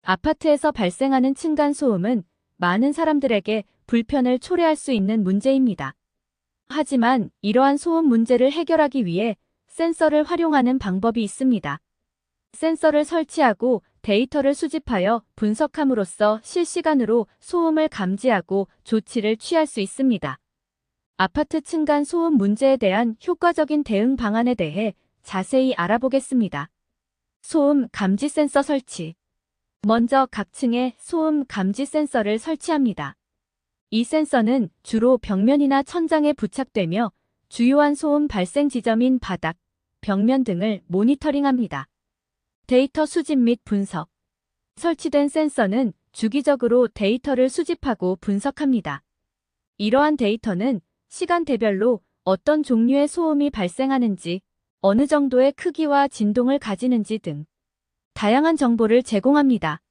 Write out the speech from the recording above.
아파트에서 발생하는 층간소음은 많은 사람들에게 불편을 초래할 수 있는 문제입니다. 하지만 이러한 소음 문제를 해결하기 위해 센서를 활용하는 방법이 있습니다. 센서를 설치하고 데이터를 수집하여 분석함으로써 실시간으로 소음을 감지하고 조치를 취할 수 있습니다. 아파트 층간 소음 문제에 대한 효과적인 대응 방안에 대해 자세히 알아보겠습니다. 소음 감지 센서 설치. 먼저 각 층에 소음 감지 센서를 설치합니다. 이 센서는 주로 벽면이나 천장에 부착되며 주요한 소음 발생 지점인 바닥, 벽면 등을 모니터링합니다. 데이터 수집 및 분석. 설치된 센서는 주기적으로 데이터를 수집하고 분석합니다. 이러한 데이터는 시간대별로 어떤 종류의 소음이 발생하는지, 어느 정도의 크기와 진동을 가지는지 등 다양한 정보를 제공합니다.